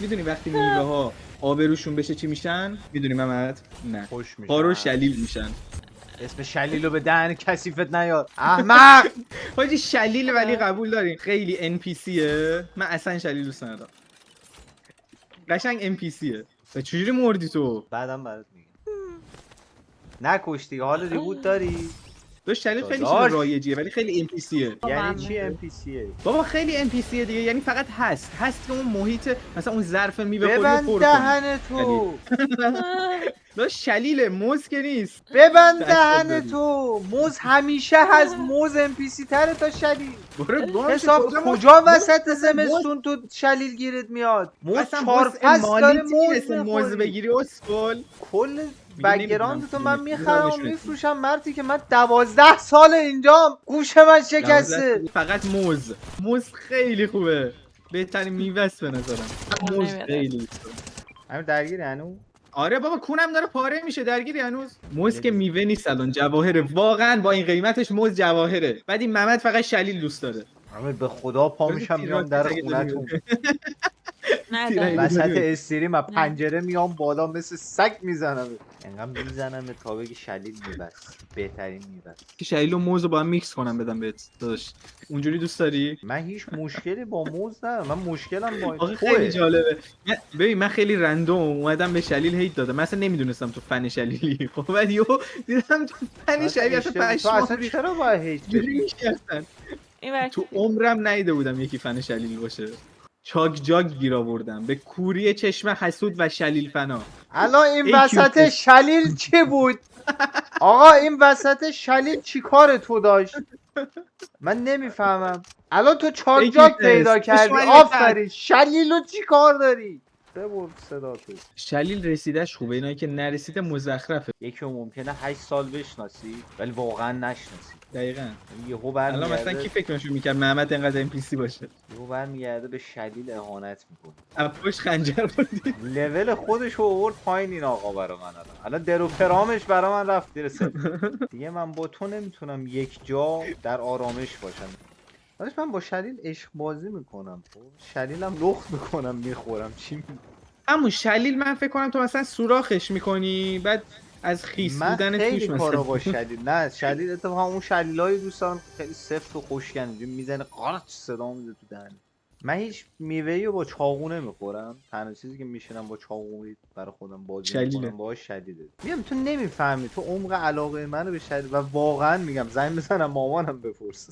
میدونی وقتی میوه ها آبروشون بشه چی میشن؟ میدونی محمد؟ نه. خوش میشن. خار و شلیل میشن. اسم شلیلو به دهن کثیفت نیار احمق. حاجی شلیل ولی قبول دارین خیلی NPCه. من اصلا شلیل دوست ندارم. قشنگ NPCه. و چجوری مردی تو؟ بعدم برات میگم. نکشتی حال ریبوت داری؟ تو شلیل خیلی چیز داداش. رایجیه ولی خیلی NPCه. یعنی چی NPCه؟ بابا خیلی NPCه دیگه، یعنی فقط هست که اون محیط مثلا اون ظرف میوه خوری ببند پر دهن تو. داش شلیله موز که نیست. ببند دست دهن داری. تو. موز همیشه هست. موز NPC تره تا شلیل. برو گم شو. حساب کجا وسط زمستون تو شلیل گیرت میاد؟ موز اصلا چهار وسع فصل داره مالی موز مثل موز میخوری. بگیری اسکل. کل میگه نمیدونم بگراند تو چی من میگی. میخرم و نشونت میدم. میفروشم مرتی که من 12 سال اینجام. گوش من شکسته. فقط موز خیلی خوبه. بهترین میوه است به نظرم. موز خیلی دوست دارم. همین درگیری هنو؟ آره بابا کونم داره پاره میشه درگیری هنوز. موز که میوه نیست الان جواهره، واقعا با این قیمتش موز جواهره. بعد این محمد فقط شلیل دوست داره. همین به خدا پا میشم میام در خونتون وسط استریم از پنجره میام بالا مثل سگ میزنم. انقدر میزنم تا بگی شلیل میبست. بهترین میبست. که شلیل و موز رو با هم میکس کنم بدم بهت داداش. اونجوری دوست داری؟ من هیچ مشکلی با موز ندارم. من مشکلم با آخه خیلی جالبه. ببین من خیلی رندوم اومدم به شلیل هیت دادم. من اصلا نمیدونستم تو فن شلیلی. خب بعد یهو دیدم تو فن شلیل اصلا تو پشمام اصلا چرا باید هیچ جوری میشه اصلا. تو عمرم ندیده بودم یکی فن شلیل باشه. چاک جاگ گیر آوردم به کوری چشم حسود و شلیل فنا. الان این وسط شلیل چی بود؟ آقا این وسط شلیل چی کار تو داشت؟ من نمیفهمم. الان تو چاک جاگ پیدا کردی. آفرین. شلیلو چی کار داری؟ ببر صدا تو. شلیل رسیدش خوبه، اینایی که نرسیده مزخرفه. یکی رو ممکنه 8 سال بشناسی ولی واقعا نشناسی. دقیقاً. یهو الان مثلا برمیگرده. کی فکرشو میکرد محمد اینقدر NPC باشه؟ یهو برمیگرده به شلیل اهانت میکنه. اپوش خنجر بودی. لول خودش رو آورد پایین این آقا برا من. الان درو پرامش برا من رفت زیر صفر. دیگه من با تو نمیتونم یک جا در آرامش باشم. داداش من با شلیل عشق بازی میکنم. شلیلم لخت میکنم میخورم. چی همون شلیل من فکر کنم تو مثلا سوراخش میکنی بعد از خیس من بودن خیلی توش کارا مثلا با شلیل. نه شلیل اتفاقا اون شلیلای دوستان خیلی سفت و خوشگن میزنه قارچ صدا میده تو دهن. من هیچ میوه‌ای رو با چاقو نمیخورم. تنها چیزی که میشینم با چاقو برای خودم بازی شلیله. میکنم با شلیله. میگم تو نمیفهمی تو عمق علاقه منو به شلیل و واقعا میگم زنگ بزنم مامانم بپرس.